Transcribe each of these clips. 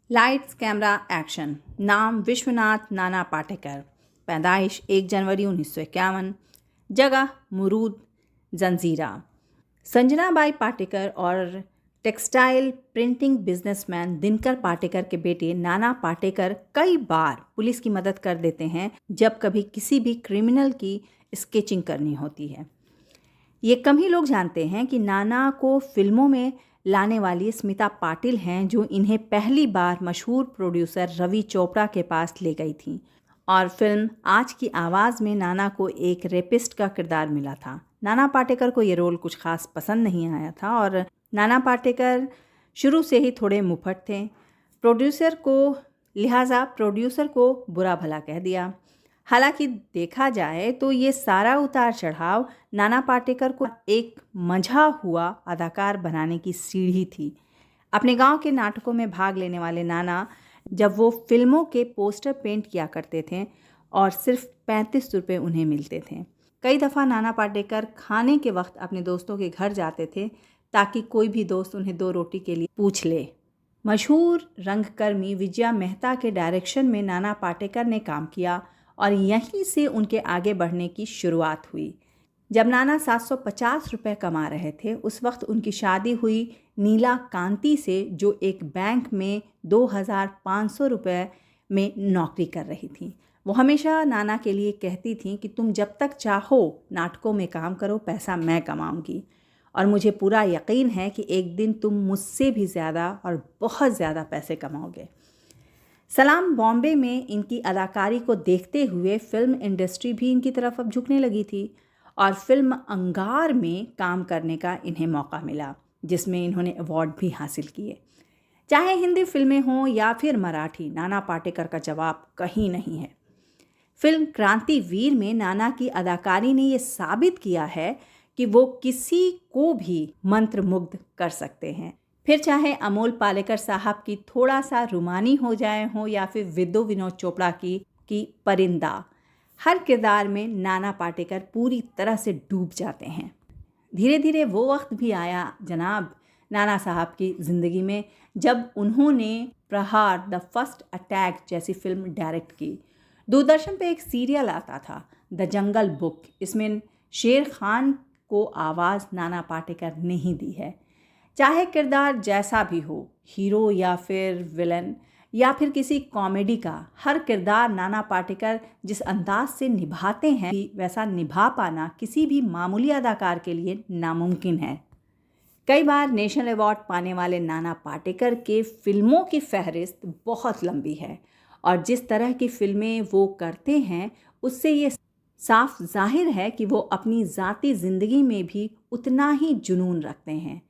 Lights camera action. नाम विश्वनाथ नाना पाटेकर। पैदाइश 1 जनवरी 1951। जगह मुरूद जंजीरा। संजनाबाई पाटेकर और textile printing businessman Dinkar Patekar के बेटे नाना पाटेकर कई बार पुलिस की मदद कर देते हैं जब कभी किसी भी क्रिमिनल की स्केचिंग करनी होती है। ये कम ही लोग जानते हैं कि नाना को फिल्मों में लाने वाली स्मिता पाटिल हैं, जो इन्हें पहली बार मशहूर प्रोड्यूसर रवि चोपड़ा के पास ले गई थी। और फिल्म आज की आवाज़ में नाना को एक रेपिस्ट का किरदार मिला था। नाना पाटेकर को ये रोल कुछ खास पसंद नहीं आया था और नाना पाटेकर शुरू से ही थोड़े मुफट थे। लिहाजा प्रोड्यूसर को बुरा भला कह दिया। हालांकि देखा जाए तो ये सारा उतार चढ़ाव नाना पाटेकर को एक मंझा हुआ अदाकार बनाने की सीढ़ी थी। अपने गांव के नाटकों में भाग लेने वाले नाना जब वो फिल्मों के पोस्टर पेंट किया करते थे और सिर्फ 35 रुपये उन्हें मिलते थे। कई दफ़ा नाना पाटेकर खाने के वक्त अपने दोस्तों के घर जाते थे ताकि कोई भी दोस्त उन्हें 2 रोटी के लिए पूछ ले। मशहूर रंगकर्मी विजया मेहता के डायरेक्शन में नाना पाटेकर ने काम किया और यहीं से उनके आगे बढ़ने की शुरुआत हुई। जब नाना 750 रुपये कमा रहे थे, उस वक्त उनकी शादी हुई नीला कांति से, जो एक बैंक में 2500 रुपये में नौकरी कर रही थी। वो हमेशा नाना के लिए कहती थी कि तुम जब तक चाहो नाटकों में काम करो, पैसा मैं कमाऊंगी और मुझे पूरा यकीन है कि एक दिन तुम मुझसे भी ज़्यादा और बहुत ज़्यादा पैसे कमाओगे। सलाम बॉम्बे में इनकी अदाकारी को देखते हुए फिल्म इंडस्ट्री भी इनकी तरफ अब झुकने लगी थी और फिल्म अंगार में काम करने का इन्हें मौका मिला, जिसमें इन्होंने अवार्ड भी हासिल किए। चाहे हिंदी फिल्में हों या फिर मराठी, नाना पाटेकर का जवाब कहीं नहीं है। फिल्म क्रांतिवीर में नाना की अदाकारी ने ये साबित किया है कि वो किसी को भी मंत्रमुग्ध कर सकते हैं। फिर चाहे अमोल पालेकर साहब की थोड़ा सा रुमानी हो जाए हो या फिर विनोद चोपड़ा की परिंदा, हर किरदार में नाना पाटेकर पूरी तरह से डूब जाते हैं। धीरे धीरे वो वक्त भी आया जनाब नाना साहब की ज़िंदगी में जब उन्होंने प्रहार द फर्स्ट अटैक जैसी फिल्म डायरेक्ट की। दूरदर्शन पे एक सीरियल आता था द जंगल बुक। इसमें शेर खान को आवाज़ नाना पाटेकर ने ही दी है। चाहे किरदार जैसा भी हो, हीरो या फिर विलन या फिर किसी कॉमेडी का, हर किरदार नाना पाटेकर जिस अंदाज से निभाते हैं वैसा निभा पाना किसी भी मामूली अदाकार के लिए नामुमकिन है। कई बार नेशनल अवार्ड पाने वाले नाना पाटेकर के फिल्मों की फहरिस्त बहुत लंबी है और जिस तरह की फिल्में वो करते हैं उससे ये साफ जाहिर है कि वो अपनी ज़ाती ज़िंदगी में भी उतना ही जुनून रखते हैं।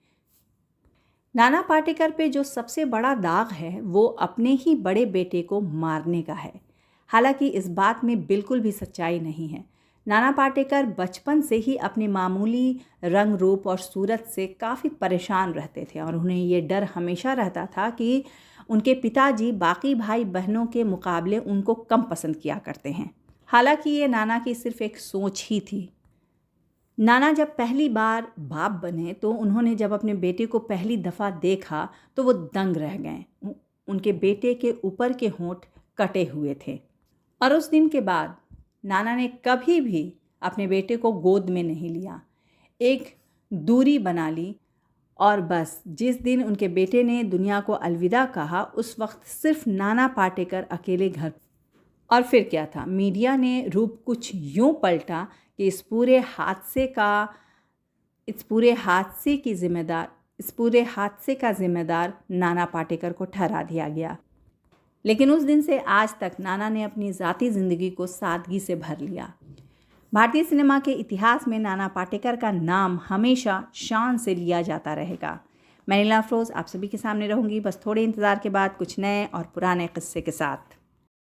नाना पाटेकर पे जो सबसे बड़ा दाग है वो अपने ही बड़े बेटे को मारने का है। हालांकि इस बात में बिल्कुल भी सच्चाई नहीं है। नाना पाटेकर बचपन से ही अपने मामूली रंग रूप और सूरत से काफ़ी परेशान रहते थे और उन्हें ये डर हमेशा रहता था कि उनके पिताजी बाकी भाई बहनों के मुकाबले उनको कम पसंद किया करते हैं। हालांकि ये नाना की सिर्फ एक सोच ही थी। नाना जब पहली बार बाप बने तो उन्होंने जब अपने बेटे को पहली दफ़ा देखा तो वो दंग रह गए। उनके बेटे के ऊपर के होंठ कटे हुए थे और उस दिन के बाद नाना ने कभी भी अपने बेटे को गोद में नहीं लिया। एक दूरी बना ली और बस जिस दिन उनके बेटे ने दुनिया को अलविदा कहा उस वक्त सिर्फ नाना पाटेकर अकेले घर। और फिर क्या था, मीडिया ने रूप कुछ यूँ पलटा कि इस पूरे हादसे का जिम्मेदार नाना पाटेकर को ठहरा दिया गया। लेकिन उस दिन से आज तक नाना ने अपनी ज़ाती ज़िंदगी को सादगी से भर लिया। भारतीय सिनेमा के इतिहास में नाना पाटेकर का नाम हमेशा शान से लिया जाता रहेगा। मैं नीला अफरोज़ आप सभी के सामने रहूँगी बस थोड़े इंतज़ार के बाद कुछ नए और पुराने किस्से के साथ।